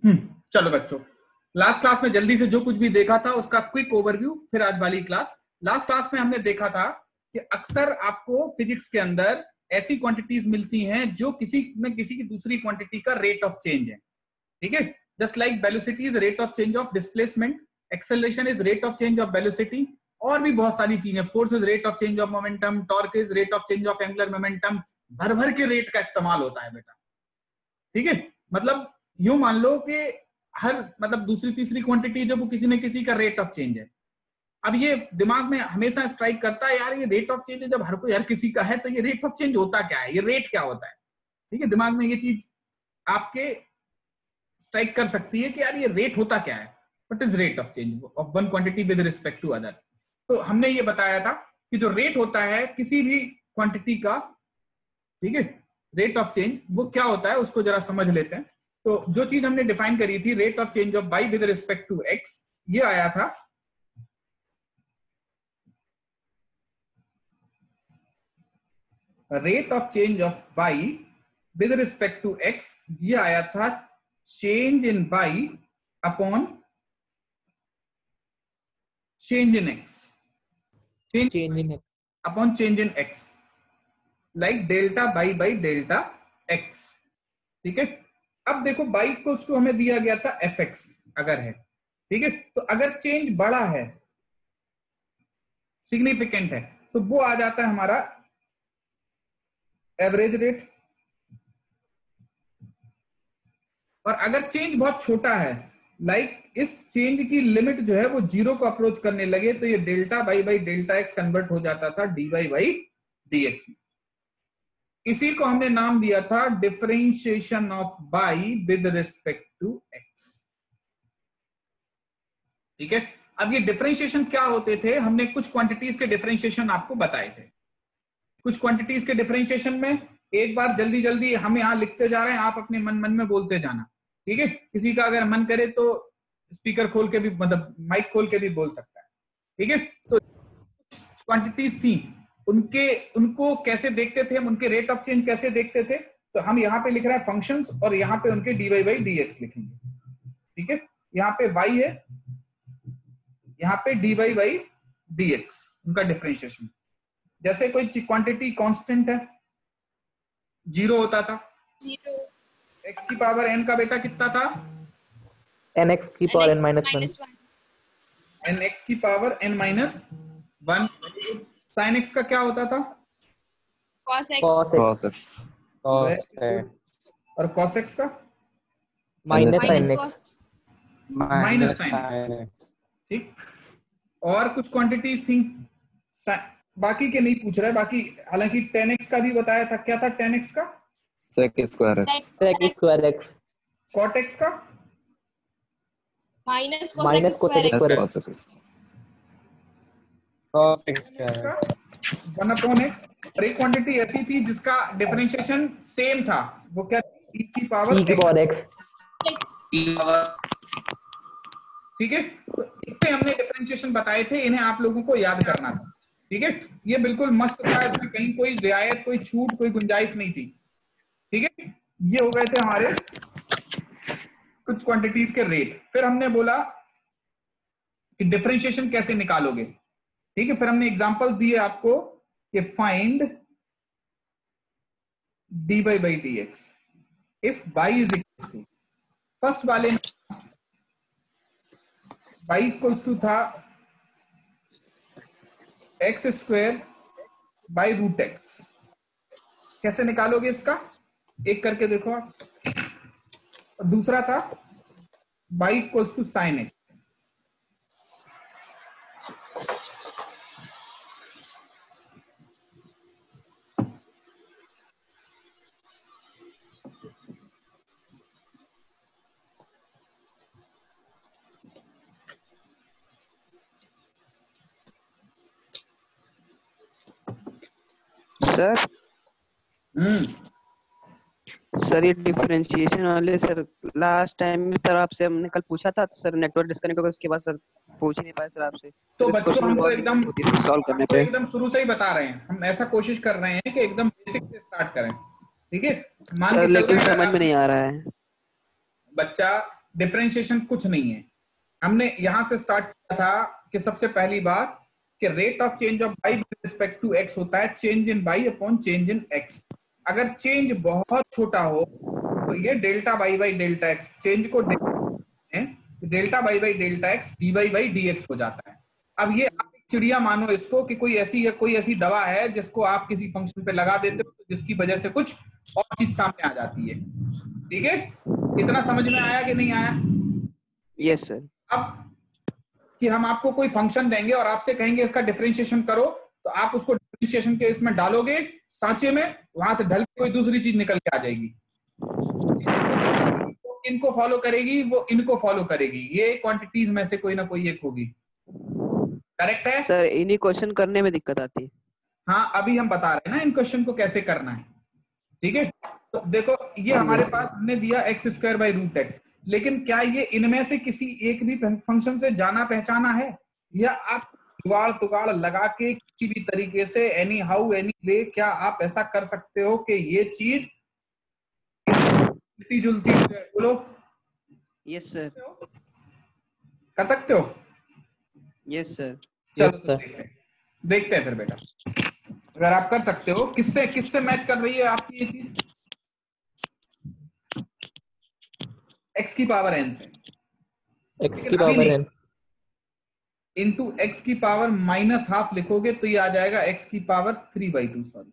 चलो बच्चों, last class में जल्दी से जो कुछ भी देखा था उसका क्विक ओवरव्यू, फिर आज वाली क्लास। लास्ट क्लास में हमने देखा था कि अक्सर आपको फिजिक्स के अंदर ऐसी क्वांटिटीज मिलती हैं जो किसी न किसी की दूसरी क्वांटिटी का रेट ऑफ चेंज है, ठीक है। Just like velocity is rate of change of displacement, acceleration is rate of change of velocity, और भी बहुत सारी चीजें, force is rate of change of momentum, torque is rate of change of angular momentum. भर भर के rate का इस्तेमाल होता है बेटा, ठीक है। मतलब यूं मान लो कि हर मतलब दूसरी तीसरी क्वांटिटी जो वो किसी न किसी का रेट ऑफ चेंज है। अब ये दिमाग में हमेशा स्ट्राइक करता है, यार ये रेट ऑफ चेंज है, जब हर कोई हर किसी का है तो ये रेट ऑफ चेंज होता क्या है, ये रेट क्या होता है, ठीक है। दिमाग में ये चीज आपके स्ट्राइक कर सकती है कि यार ये रेट होता क्या है, what is rate of change of one quantity with respect to other. तो हमने ये बताया था कि जो रेट होता है किसी भी क्वांटिटी का, ठीक है, रेट ऑफ चेंज वो क्या होता है उसको जरा समझ लेते हैं। तो जो चीज हमने डिफाइन करी थी, rate of change of y with respect to x, ये आया था rate of change of y with respect to x, ये आया था change in y upon change in x, change in upon change in x, like delta y by delta x, ठीक है। अब देखो बाई इक्वल्स टू हमें दिया गया था एफ एक्स अगर है, ठीक है। तो अगर चेंज बड़ा है, सिग्निफिकेंट है, तो वो आ जाता है हमारा एवरेज रेट, और अगर चेंज बहुत छोटा है, लाइक इस चेंज की लिमिट जो है वो जीरो को अप्रोच करने लगे, तो ये delta y by delta x convert हो जाता था d y by d x में। इसी को हमने नाम दिया था differentiation of y with respect to x, ठीक है। अब ये डिफरेंशिएशन क्या होते थे, हमने कुछ क्वांटिटीज के डिफरेंशिएशन आपको बताए थे। कुछ क्वांटिटीज के डिफरेंशिएशन में एक बार जल्दी जल्दी हम यहां लिखते जा रहे हैं, आप अपने मन मन में बोलते जाना, ठीक है। किसी का अगर मन करे तो स्पीकर खोल के भी, मतलब माइक खोल के भी बोल सकता है, ठीक है। तो क्वांटिटीज थी, उनको कैसे देखते थे हम, उनके रेट ऑफ चेंज कैसे देखते थे, तो हम यहाँ पे लिख रहे हैं फंक्शंस, और यहाँ पे उनके d y by d x लिखेंगे, ठीक है। यहाँ पे y है, यहाँ पे d y by d x उनका डिफरेंशिएशन। जैसे कोई क्वांटिटी कांस्टेंट है, जीरो होता था, x की पावर n का बेटा कितना था, nx की पावर n माइनस 1, nx की power n minus 1। sin x का क्या होता था, cos x, और cos x का minus sin x, minus sin x, ठीक। और कुछ क्वांटिटीज थी, बाकी के नहीं पूछ रहा है, बाकी हालांकि tan x का भी बताया था, क्या था tan x का, sec square x, cot x का माइनस cos x स्क्वायर, का 1 अपॉन x। और एक क्वांटिटी ऐसी थी जिसका डिफरेंशिएशन सेम था, वो क्या, e की पावर x, ठीक है। तो इतने हमने डिफरेंशिएशन बताए थे, इन्हें आप लोगों को याद करना था, ठीक है। ये बिल्कुल मस्त था, इसमें कहीं कोई रियायत, कोई छूट, कोई गुंजाइश नहीं थी, ठीक है। ये हो गए थे हमारे कुछ क्वांटिटीज के रेट। फिर हमने बोला कि डिफरेंशिएशन कैसे निकालोगे, ठीक है। फिर हमने एग्जांपल्स दिए आपको कि find d y by d x if y is equal to, first वाले में बाई इक्वल्स टू था x square by root x. कैसे निकालोगे इसका, एक करके देखो आप। और दूसरा था y equals to sine x, sir ये डिफरेंशिएशन वाले सर लास्ट टाइम में सर आपसे हमने कल पूछा था, तो सर नेटवर्क डिस्कनेक्ट हो गया, उसके बाद सर पूछ नहीं पाए सर आपसे। तो बच्चों हम तो एकदम सॉल्व करने पे एकदम शुरू से ही बता रहे हैं, हम ऐसा कोशिश कर रहे हैं कि एकदम बेसिक से स्टार्ट करें, ठीक है। मान के लेकिन चल रहे हैं समझ में नहीं आ रहा है बच्चा, डिफरेंशिएशन कुछ नहीं है। हमने यहां से स्टार्ट किया था कि सबसे पहली बात कि rate of change of y with respect to x होता है change in y upon change in x। अगर चेंज बहुत छोटा हो तो ये delta y by delta x, change को delta y by delta x dy by dx हो जाता है। अब ये आप एक चिड़िया मानो इसको कि कोई ऐसी दवा है जिसको आप किसी फंक्शन पे लगा देते हो जिसकी वजह से कुछ और चीज सामने आ जाती है। ठीक है, इतना समझ में आया कि नहीं आया? Yes sir. अब कि हम आपको कोई फंक्शन देंगे और आपसे कहेंगे इसका डिफरेंशिएशन करो, तो आप उसको डिफरेंशिएशन के इसमें डालोगे सांचे में, वहां से ढल के कोई दूसरी चीज निकल के आ जाएगी। तो इनको फॉलो करेगी, वो इनको फॉलो करेगी, ये क्वांटिटीज में से कोई ना कोई एक होगी। करेक्ट है सर? इन्हीं क्वेश्चन करने में दिक्कत आती है। हाँ, अभी हम बता रहे हैं ना इन क्वेश्चन को कैसे करना है। ठीक है, तो देखो ये हमारे पास हमने दिया x square by root x, लेकिन क्या ये इनमें से किसी एक भी फंक्शन से जाना पहचाना है, या आप जुगाड़ तुगाड़ लगा के किसी भी तरीके से एनी हाउ एनी वे क्या आप ऐसा कर सकते हो कि ये चीज मिलती जुलती है? बोलो। Yes sir. कर सकते हो? Yes sir. चलो तो देखते हैं फिर बेटा, अगर आप कर सकते हो किससे किससे मैच कर रही है आपकी ये चीज? x की पावर n से, x की पावर n इंटू x की पावर माइनस हाफ लिखोगे तो ये आ जाएगा x की पावर 3/2। सॉरी,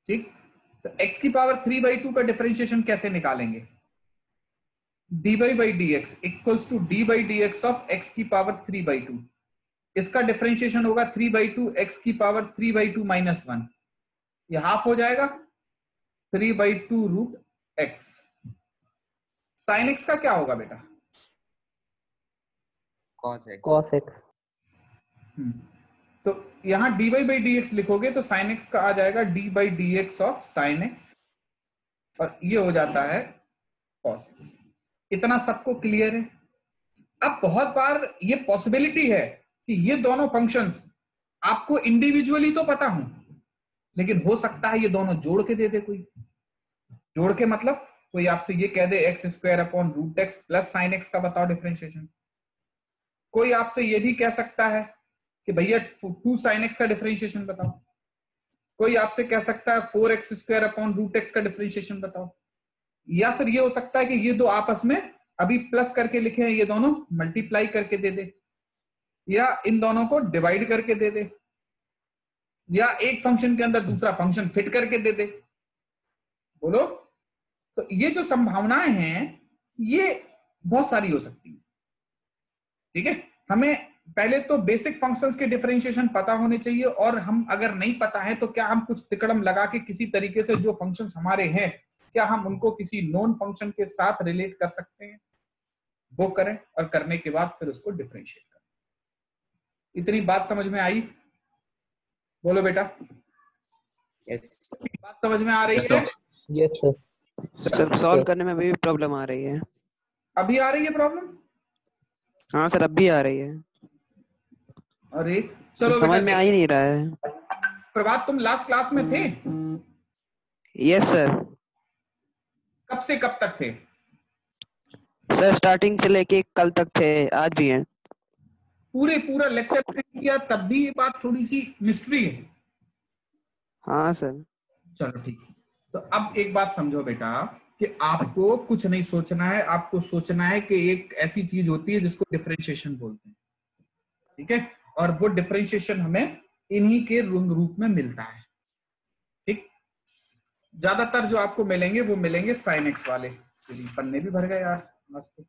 ठीक। तो x की पावर 3/2 का डिफरेंशिएशन कैसे निकालेंगे? dy by dx equals to d by dx of x की पावर 3/2। इसका डिफरेंशिएशन होगा 3/2 x की पावर 3/2 माइनस 1, ये हाफ हो जाएगा 3/2 रूट x। साइन x का क्या होगा बेटा? cos x। तो यहां dy बाई dx लिखोगे तो साइन x का आ जाएगा d by dx of sine x, और ये हो जाता है cos x। इतना सबको क्लियर है? अब बहुत बार ये पॉसिबिलिटी है कि ये दोनों फंक्शंस आपको इंडिविजुअली तो पता हो, लेकिन हो सकता है ये दोनों जोड़ के दे दे कोई। जोड़ के मतलब कोई आपसे ये कह दे X square upon root X plus sine X का बताओ डिफरेंशिएशन। कोई आपसे ये भी कह सकता है कि भैया 2 साइन एक्स का डिफरेंशिएशन बताओ। कोई आपसे कह सकता है 4x square upon root x का डिफरेंशिएशन बताओ। या फिर ये हो सकता है कि ये दो आपस में अभी प्लस करके लिखे हैं, ये दोनों मल्टीप्लाई करके दे दे, या इन दोनों को डिवाइड करके दे दे, या एक फंक्शन के अंदर दूसरा फंक्शन फिट करके दे दे। बोलो। तो ये जो संभावनाएं हैं ये बहुत सारी हो सकती है। ठीक है, हमें पहले तो बेसिक फंक्शंस के डिफरेंशिएशन पता होने चाहिए, और हम अगर नहीं पता है तो क्या हम कुछ तिकड़म लगा के किसी तरीके से जो फंक्शंस हमारे हैं क्या हम उनको किसी नॉन फंक्शन के साथ रिलेट कर सकते हैं? वो करें, और करने के बाद फिर उसको डिफरेंशिएट करें। इतनी बात समझ में आई? बोलो बेटा। यस बात समझ में आ रही है? Yes sir. सर सॉल्व करने में भी प्रॉब्लम आ रही है। अभी आ रही है प्रॉब्लम? हाँ सर, अब भी आ रही है। अरे चलो समझ में आ ही नहीं रहा है। प्रभात, तुम लास्ट क्लास में थे? Yes sir. कब से कब तक थे? सर स्टार्टिंग से लेके कल तक थे, आज भी हैं। पूरा लेक्चर किया तब भी ये बात थोड़ी सी मिस्ट्री है। हाँ सर। चलो ठीक है, तो अब एक बात समझो बेटा कि आपको कुछ नहीं सोचना है, आपको सोचना है कि एक ऐसी चीज होती है जिसको डिफरेंशिएशन बोलते हैं। ठीक है, और वो डिफरेंशिएशन हमें इन्हीं के रूप में मिलता है। ठीक, ज्यादातर जो आपको मिलेंगे वो मिलेंगे साइन एक्स वाले। पन्ने भी भर गए यार, मस्त।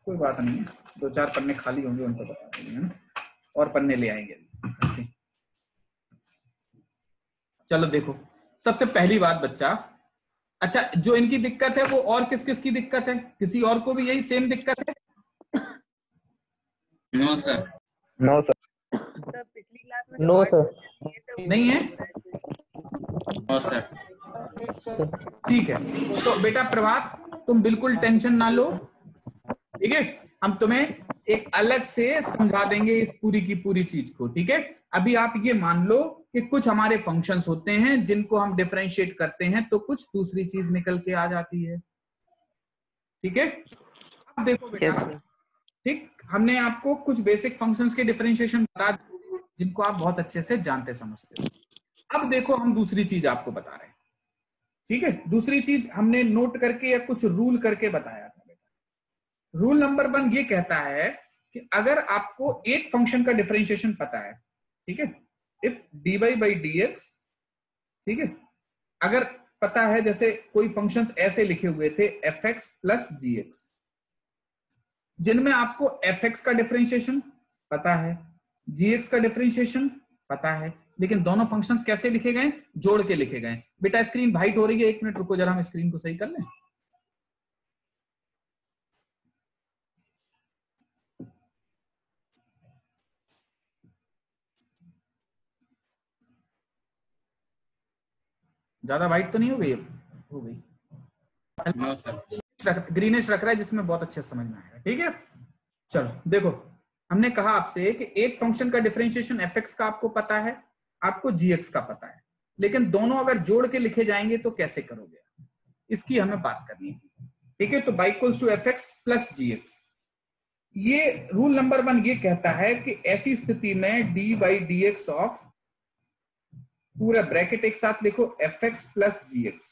कोई बात नहीं है, 2-4 पन्ने खाली होंगे उनको बता देंगे ना, और पन्ने ले आएंगे। चलो देखो, सबसे पहली बात बच्चा, अच्छा जो इनकी दिक्कत है वो और किस किस की दिक्कत है? किसी और को भी यही सेम दिक्कत है? No sir. No sir. No sir. नहीं है? No sir. ठीक है, तो बेटा प्रभात तुम बिल्कुल टेंशन ना लो। ठीक है, हम तुम्हें एक अलग से समझा देंगे इस पूरी की पूरी चीज को। ठीक है, अभी आप ये मान लो कि कुछ हमारे फंक्शंस होते हैं जिनको हम डिफरेंशिएट करते हैं तो कुछ दूसरी चीज निकल के आ जाती है। ठीक है, अब देखो बेटा, यस सर। ठीक, हमने आपको कुछ बेसिक फंक्शंस के डिफरेंशिएशन बता दिए जिनको आप बहुत अच्छे से जानते समझते हो। अब देखो हम दूसरी चीज आपको बता रहे हैं। ठीक है, दूसरी चीज हमने नोट करके या कुछ रूल करके बताया था बेटा। रूल नंबर 1 ये कहता है कि अगर आपको एक फंक्शन का डिफरेंशिएशन पता है, ठीक है, इफ dy by dx, ठीक है, अगर पता है, जैसे कोई फंक्शंस ऐसे लिखे हुए थे fx प्लस gx, जिनमें आपको fx का डिफरेंशिएशन पता है, gx का डिफरेंशिएशन पता है, लेकिन दोनों फंक्शंस कैसे लिखे गए, जोड़ के लिखे गए। बेटा स्क्रीन वाइट हो रही है, 1 मिनट रुको जरा, हम स्क्रीन को सही कर लें। ज्यादा वाइट तो नहीं हो गई? हो गई। No sir. ग्रीनिश रख रहा है जिसमें बहुत अच्छे समझ में आएगा। ठीक है, चलो देखो, हमने कहा आपसे कि एक फंक्शन का डिफरेंशिएशन fx का आपको पता है, आपको gx का पता है, लेकिन दोनों अगर जोड़ के लिखे जाएंगे तो कैसे करोगे, इसकी हमें बात करनी है। ठीक है, तो y equals to fx plus gx, ये रूल नंबर 1 ये कहता है कि ऐसी स्थिति में dy dx ऑफ, पूरा ब्रैकेट एक साथ लिखो, fx प्लस gx,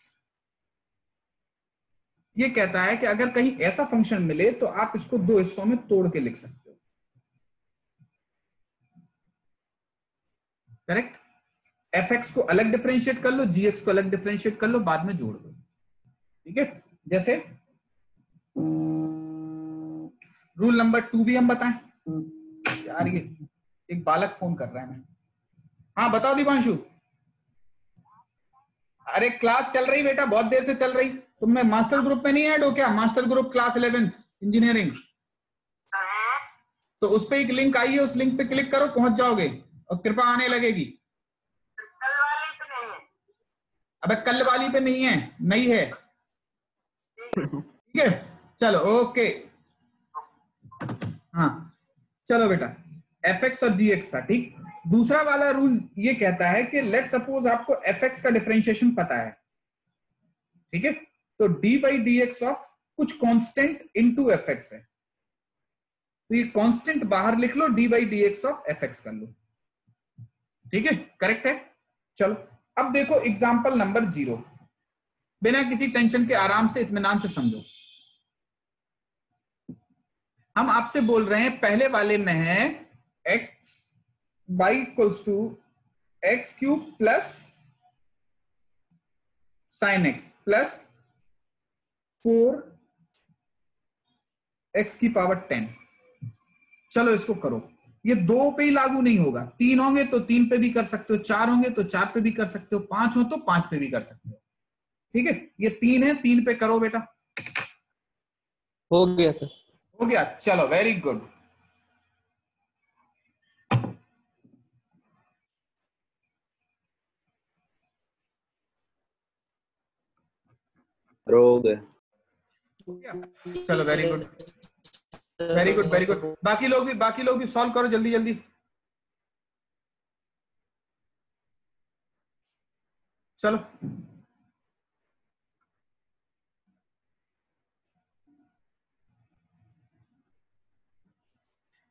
ये कहता है कि अगर कहीं ऐसा फंक्शन मिले तो आप इसको दो हिस्सों में तोड़ के लिख सकते हो। करेक्ट, fx को अलग डिफरेंशिएट कर लो, gx को अलग डिफरेंशिएट कर लो, बाद में जोड़ दो। ठीक है, जैसे रूल नंबर 2 भी हम बताएं यार, ये एक बालक फोन कर रहा है। मैं, हाँ बताओ दीपांशु। अरे क्लास चल रही बेटा, बहुत देर से चल रही। तुमने मास्टर ग्रुप में नहीं ऐड हो क्या? Master group class 11th engineering, तो उस पे एक लिंक आई है, उस लिंक पे क्लिक करो, पहुंच जाओगे और कृपा आने लगेगी। कल वाली पे नहीं है। अबे कल वाली पे नहीं है, नई है। ठीक है, चलो ओके। हाँ चलो बेटा, fx और gx था। ठीक, दूसरा वाला रूल ये कहता है कि लेट सपोज आपको fx का डिफरेंशिएशन पता है, ठीक है, तो dy by dx ऑफ कुछ कांस्टेंट इनटू fx है, तो ये कांस्टेंट बाहर लिख लो, dy by dx of fx कर लो। ठीक है, करेक्ट है। चलो अब देखो एग्जांपल नंबर 0, बिना किसी टेंशन के आराम से इत्मीनान से समझो। हम आपसे बोल रहे हैं, पहले वाले में है x y equals to x cube plus sine x plus 4 x की पावर 10। चलो इसको करो, ये 2 पे ही लागू नहीं होगा, 3 होंगे तो 3 पे भी कर सकते हो, 4 होंगे तो 4 पे भी कर सकते हो, 5 हो तो 5 पे भी कर सकते हो। ठीक है, ये 3 है, 3 पे करो बेटा। हो गया सर। हो गया, चलो वेरी गुड। चलो very good, very good, very good. बाकी लोग भी सॉल्व करो जल्दी जल्दी। चलो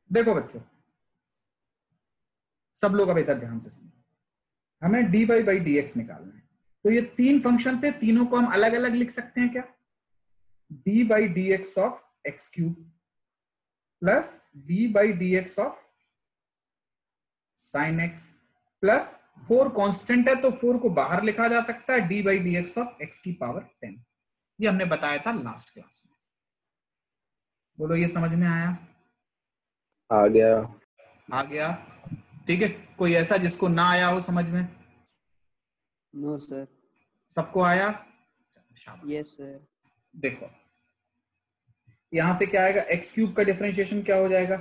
देखो बच्चों, सब लोग अब इधर ध्यान से सुनो, हमें dy by dx निकालना है। तो ये 3 फंक्शन थे, तीनों को हम अलग अलग लिख सकते हैं क्या? dy by dx of x cube plus dy by dx of sine x plus 4 constant है तो 4 को बाहर लिखा जा सकता है, dy by dx of x की पावर 10। ये हमने बताया था लास्ट क्लास में। बोलो ये समझ में आया? आ गया। आ गया, ठीक है। कोई ऐसा जिसको ना आया हो समझ में? No sir. सबको आया? Yes sir. देखो यहां से क्या आएगा, एक्स क्यूब का डिफरेंशिएशन क्या हो जाएगा?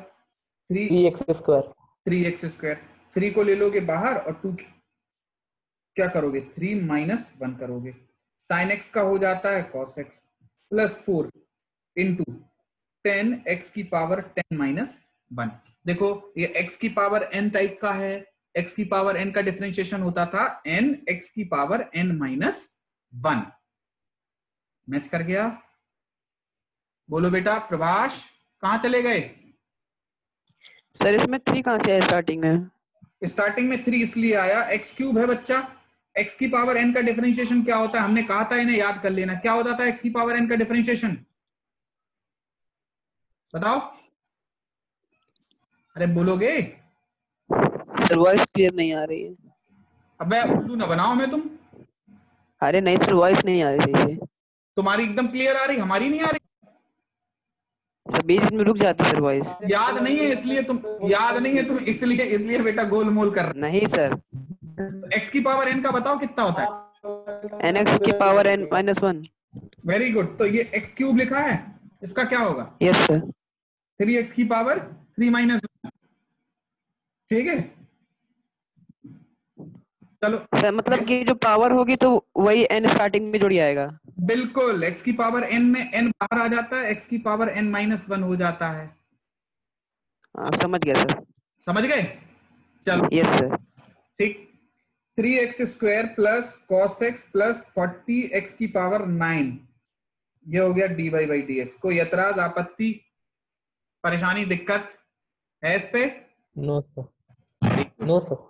3x square. 3x स्क्वायर, 3 को ले लोगे बाहर और 2 क्या करोगे? 3 माइनस 1 करोगे। साइन एक्स का हो जाता है cos x plus 4 into 10 x की पावर 10 माइनस 1। देखो ये x की पावर n टाइप का है, x की पावर n का डिफरेंशिएशन होता था n x की पावर n माइनस 1। मैच कर गया? बोलो बेटा प्रभाष, कहां चले गए? सर इसमें 3 कहाँ से है स्टार्टिंग है? स्टार्टिंग में 3 इसलिए आया, x क्यूब है बच्चा। x की पावर n का डिफरेंशिएशन क्या होता है? हमने कहा था, इन्हें याद कर लेना। क्या होता था x की पावर n का डिफरेंशिएशन? बताओ, अरे बोलोगे? सर वॉइस क्लियर नहीं आ रही है। अबे उल्लू ना बनाओ मैं तुम। अरे नहीं सर, वॉइस नहीं आ रही सही से। तुम्हारी एकदम क्लियर आ रही, हमारी नहीं आ रही। सर बीच में रुक जाती है सर वॉइस। याद नहीं है इसलिए तुम, याद नहीं है तुम इसलिए बेटा गोलमोल कर रहे। नहीं सर। x की पावर n का बताओ कितना होता है? nx की power n minus 1। Very good. तो ये x क्यूब लिखा है, इसका क्या होगा? Yes sir. 3x की पावर 3 माइनस 1। ठीक है, चलो। सर मतलब कि जो पावर होगी तो वही n स्टार्टिंग में जुड़ जाएगा। बिल्कुल, x की पावर n में n बाहर आ जाता है, x की पावर n माइनस 1 हो जाता है। आप समझ गए सर? समझ गए? चलो यस सर। ठीक। 3x square plus cos x plus 40x की पावर 9, ये हो गया dy बाई डी एक्स। कोई एतराज, आपत्ति, परेशानी, दिक्कत है इस पे? No sir, no sir.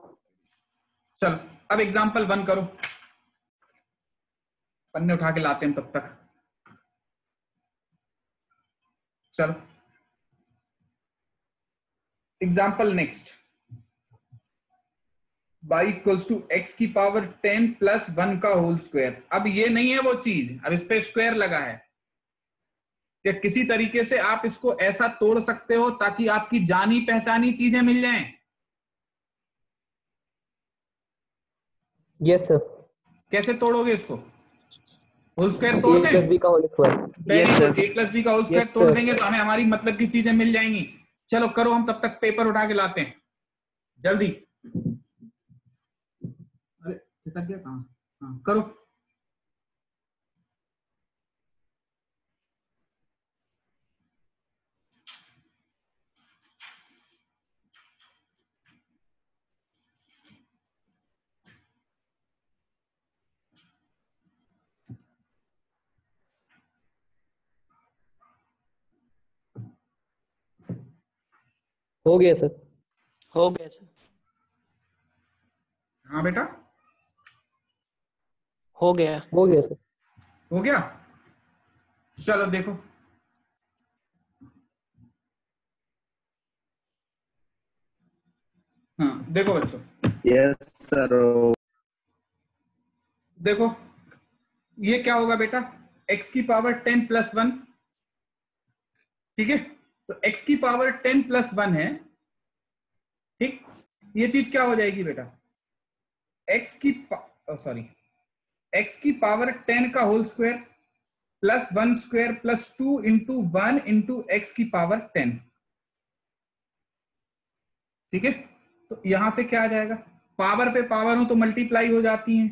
चलो अब एग्जाम्पल 1 करो, पन्ने उठा के लाते हैं तब तक। चलो example next. y equals to x की पावर 10 प्लस 1 का होल स्क्वायर। अब ये नहीं है वो चीज, अब इस पे स्क्वायर लगा है कि किसी तरीके से आप इसको ऐसा तोड़ सकते हो ताकि आपकी जानी पहचानी चीजें मिल जाएं। Yes sir. कैसे तोड़ोगे इसको? होल स्क्वायर तोड़ दें? a+b का whole square. Very good, a plus B का होल स्क्वायर Yes, तोड़ sir. देंगे तो हमें हमारी मतलब की चीजें मिल जाएंगी। चलो करो, हम तब तक पेपर उठा के लाते हैं जल्दी। अरे खिसक गया कहां? हाँ करो। हो गया सर। हो गया सर। हाँ बेटा हो गया। हो गया सर। हो गया। चलो देखो, हाँ देखो बच्चों, यस सर। देखो ये क्या होगा बेटा? x की पावर 10 प्लस 1, ठीक है? तो x की पावर 10 प्लस 1 है, ठीक? ये चीज क्या हो जाएगी बेटा? x की पावर 10 का whole square plus 1 square plus 2 into 1 into x की पावर 10, ठीक है? तो यहां से क्या आ जाएगा? पावर पे पावर हो तो मल्टीप्लाई हो जाती है।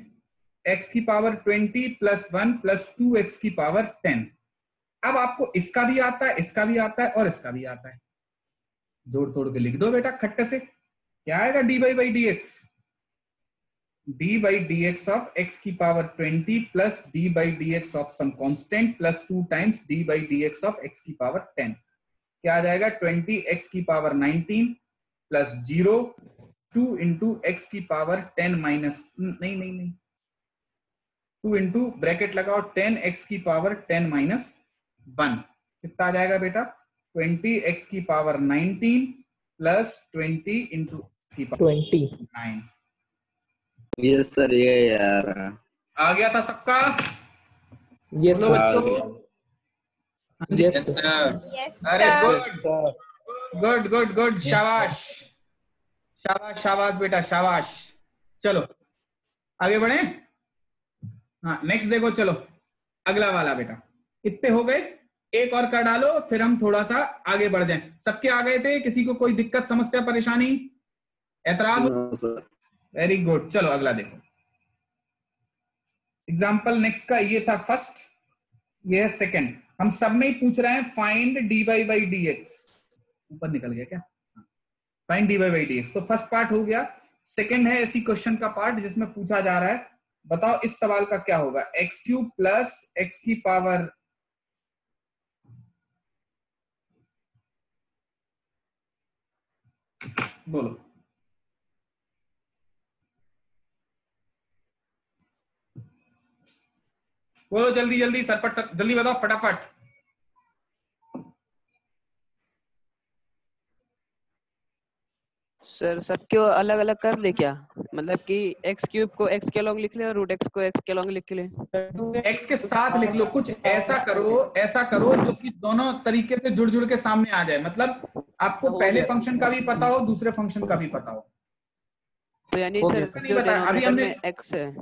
x की पावर 20 प्लस 1 प्लस 2x की पावर 10। अब आपको इसका भी आता है, इसका भी आता है और इसका भी आता है, जोड़ तोड़ के लिख दो बेटा खट्टे से। क्या आएगा? dy by d x, d by d x of x की power 20 plus d by d x of some constant plus 2 times d by d x of x की पावर 10। क्या आ जाएगा? 20x की पावर 19 प्लस 0 2 इंटू एक्स की power 10 minus नहीं 2 into bracket लगाओ 10x की पावर 10 माइनस 1। कितना आ जाएगा बेटा? 20x की पावर 19 प्लस 20 इंटू की पावर 9। यस सर, ये यार आ गया था सबका? यस बोलो बच्चों। Yes sir. Yes, अरे sir. गुड गुड गुड, शाबाश शाबाश शाबाश बेटा शाबाश। चलो आगे बढ़े। हाँ नेक्स्ट देखो, चलो अगला वाला बेटा। इतने हो गए, एक और कर डालो फिर हम थोड़ा सा आगे बढ़ जाएं। सबके आ गए थे? किसी को कोई दिक्कत समस्या परेशानी ऐतराज? No sir. Very good. चलो अगला देखो। एग्जाम्पल नेक्स्ट का ये था फर्स्ट, ये है सेकंड। हम सब में ही पूछ रहे हैं find d y by d x. ऊपर निकल गया क्या? Find d y by d x. तो फर्स्ट पार्ट हो गया, सेकंड है इसी क्वेश्चन का पार्ट जिसमें पूछा जा रहा है, बताओ इस सवाल का क्या होगा। एक्स क्यूब प्लस एक्स की पावर बोलो, बोलो जल्दी जल्दी, सरपट सर, जल्दी बताओ फटाफट। सर सबको अलग अलग कर ले क्या, मतलब कि एक्स क्यूब को एक्स के लॉन्ग लिख ले और रूट एक्स को एक्स के लॉन्ग लिख ले। एक्स के साथ लिख लो, कुछ ऐसा करो जो कि दोनों तरीके से जुड़ जुड़ के सामने आ जाए, मतलब आपको पहले फंक्शन का भी पता हो, दूसरे फंक्शन का भी पता हो। तो यानी हो सर गया, नहीं बताया अभी हमने, एक्स है,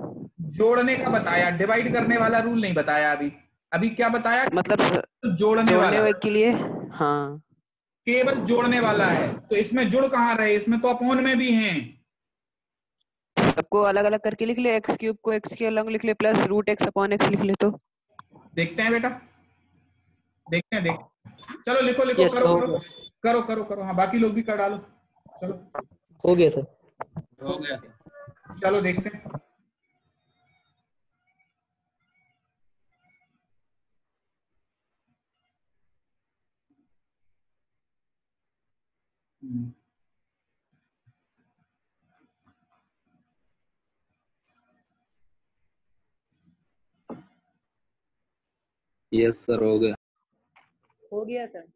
जोड़ने का बताया, डिवाइड करने वाला रूल नहीं बताया अभी। अभी क्या बताया, मतलब सर जोड़ने वाला, के लिए। हाँ केवल जोड़ने वाला है। तो इसमें जुड़ कहाँ रहे, इसमें तो अपॉन में भी हैं। सबको अलग अलग करके लिख ले, एक्स क्यूब को एक्स के लॉन्ग लिख ले plus root x upon x लिख ले। तो देखते हैं बेटा, देखते हैं चलो लिखो लिखो, Yes, करो हो करो गया। करो करो करो, हाँ बाकी लोग भी कर डालो। चलो हो गया सर। हो गया सर। चलो देखते हैं। यस सर हो गया। हो गया सर।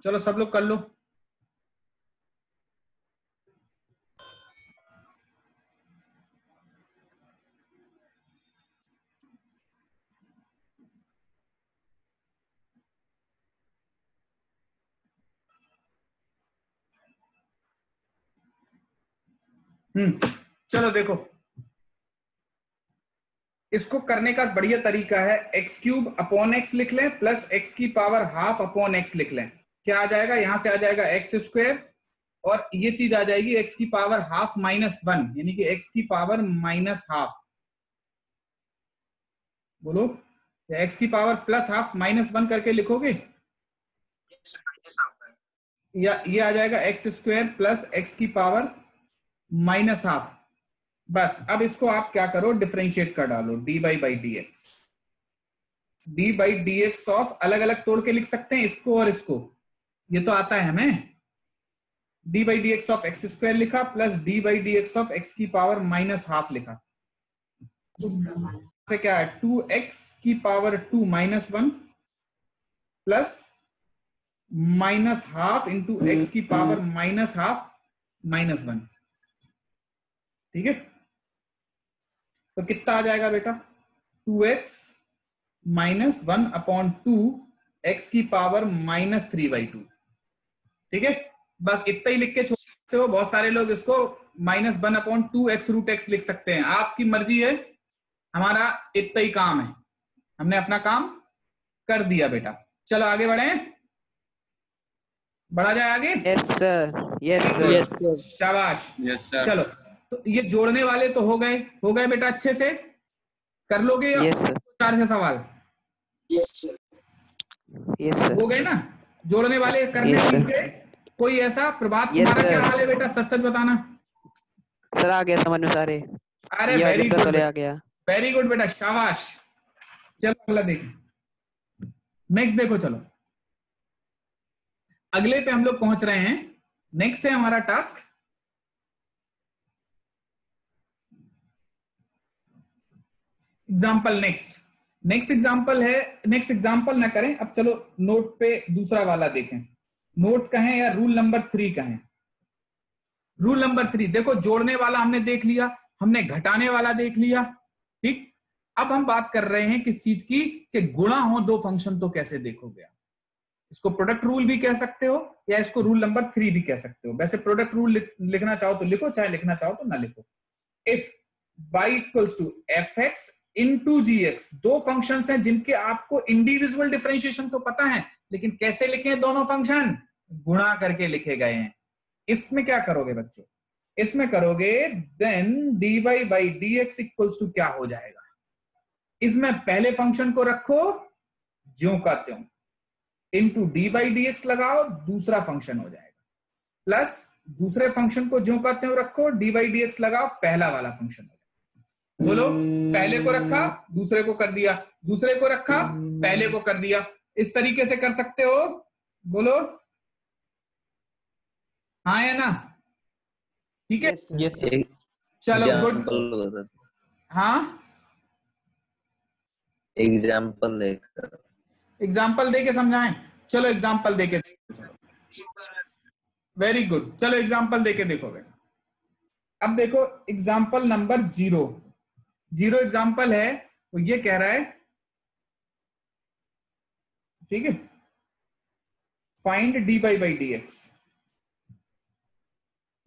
चलो सब लोग कर लो। चलो देखो, इसको करने का बढ़िया तरीका है, एक्स क्यूब अपॉन एक्स लिख लें प्लस एक्स की पावर हाफ अपॉन एक्स लिख लें। क्या आ जाएगा, यहां से आ जाएगा एक्स स्क्वायर, और ये चीज आ जाएगी एक्स की पावर हाफ माइनस वन, यानी कि एक्स की पावर माइनस हाफ। बोलो, एक्स की power plus half minus one करके लिखोगे, या ये आ जाएगा एक्स स्क्वायर प्लस एक्स की पावर माइनस हाफ। बस अब इसको आप क्या करो, डिफरेंशिएट कर डालो, D by d x, d by d x of, अलग अलग तोड़ के लिख सकते हैं इसको और इसको, ये तो आता है हमें। D by d x of x square लिखा plus d by d x of x की पावर माइनस हाफ लिखा, से क्या है 2x की power 2 minus one plus minus half into x की power minus half minus one. ठीक है, तो कितना आ जाएगा बेटा, 2x minus one upon 2 x की पावर माइनस 3/2। ठीक है, बस इतना ही लिख के छोड़ सकते हो। बहुत सारे लोग इसको minus one upon 2x root x लिख सकते हैं, आपकी मर्जी है। हमारा इतना ही काम है, हमने अपना काम कर दिया बेटा। चलो आगे बढ़े, बढ़ा जाए आगे। Yes sir, yes sir, yes sir. शाबाश। Yes sir. चलो, तो ये जोड़ने वाले तो हो गए बेटा, अच्छे से कर लोगे या यस सर, चार से सवाल यस सर, हो गए ना, जोड़ने वाले करने Yes, sir. लीजिए। कोई ऐसा, प्रभात Yes, तुम्हारा क्या sir. हाल है बेटा, सच सच बताना। सर आ गया समझ में सारे, अरे ये वेरी algebra गुड, वाले आ गया। वेरी गुड बेटा, शाबाश। चलो अगला देखो, नेक्स्ट देखो। चलो अगले पे हम लोग पहुंच रहे हैं। नेक्स्ट है हमारा टास्क, एग्जाम्पल। नेक्स्ट एग्जाम्पल है, नेक्स्ट एग्जाम्पल ना करें अब, चलो नोट पे दूसरा वाला देखें। नोट कहें या रूल नंबर 3 कहें। रूल नंबर 3 देखो, जोड़ने वाला हमने देख लिया, हमने घटाने वाला देख लिया। ठीक, अब हम बात कर रहे हैं किस चीज की, कि गुणा हो दो फंक्शन तो कैसे देखोगे आप। इसको प्रोडक्ट रूल भी कह सकते हो या इसको रूल नंबर 3 भी कह सकते हो। वैसे प्रोडक्ट रूल लिखना चाहो तो लिखो, चाहे लिखना चाहो तो ना लिखो। If y equals to fx into gx, दो फंक्शंस हैं जिनके आपको इंडिविजुअल डिफरेंशिएशन तो पता है, लेकिन कैसे लिखे हैं दोनों फंक्शन? गुणा करके लिखे गए हैं। इसमें क्या करोगे बच्चों? इसमें करोगे then dy by dx equals to क्या हो जाएगा? इसमें पहले फंक्शन को रखो ज्यों का त्यों, into D by d x लगाओ, दूसरा फंक्शन हो जाएगा, प्लस दूसरे फंक्शन को ज्यों का त्यों रखो, डी बाई डी एक्स लगाओ, पहला वाला फंक्शन हो जाएगा। बोलो, पहले को रखा दूसरे को कर दिया, दूसरे को रखा पहले को कर दिया। इस तरीके से कर सकते हो? बोलो हाँ या ना? ठीक है, यस चलो गुड। हाँ, एग्जाम्पल दे के समझाएं। चलो एग्जाम्पल दे के, वेरी गुड, चलो एग्जाम्पल दे के देखो बेटा। अब देखो एग्जाम्पल नंबर 0 एग्जाम्पल है, तो ये कह रहा है, ठीक है, find d y by d x.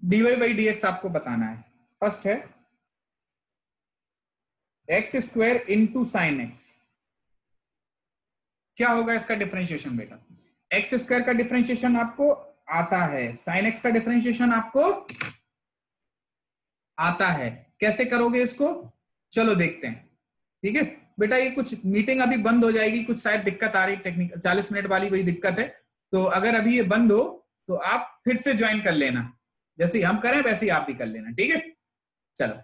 D y by d x आपको बताना है। फर्स्ट है x square into sine x. क्या होगा इसका डिफरेंशिएशन बेटा? एक्स स्क्वायर का डिफरेंशिएशन आपको आता है, साइन एक्स का डिफरेंशिएशन आपको आता है। कैसे करोगे इसको? चलो देखते हैं। ठीक है बेटा, ये कुछ मीटिंग अभी बंद हो जाएगी, कुछ शायद दिक्कत आ रही टेक्निकल, 40 मिनट वाली वही दिक्कत है। तो अगर अभी ये बंद हो तो आप फिर से ज्वाइन कर लेना, जैसे ही हम करें वैसे ही आप भी कर लेना। ठीक है, चलो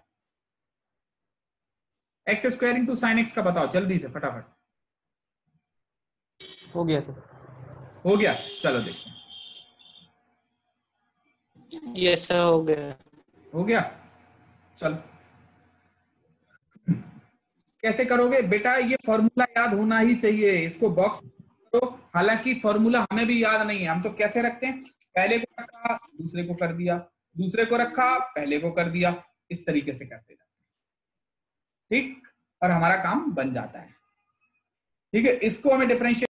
x square into sine X का बताओ जल्दी से, फटाफट। हो गया सर। हो गया, चलो देखते हैं। यस सर, हो गया। हो गया, चलो कैसे करोगे बेटा? ये फॉर्मूला याद होना ही चाहिए, इसको बॉक्स तो, हालांकि फॉर्मूला हमें भी याद नहीं है। हम तो कैसे रखते हैं, पहले को रखा दूसरे को कर दिया, दूसरे को रखा पहले को कर दिया, इस तरीके से करते जाते हैं। ठीक, और हमारा काम बन जाता है। ठीक है, इसको हमें डिफरेंशिएट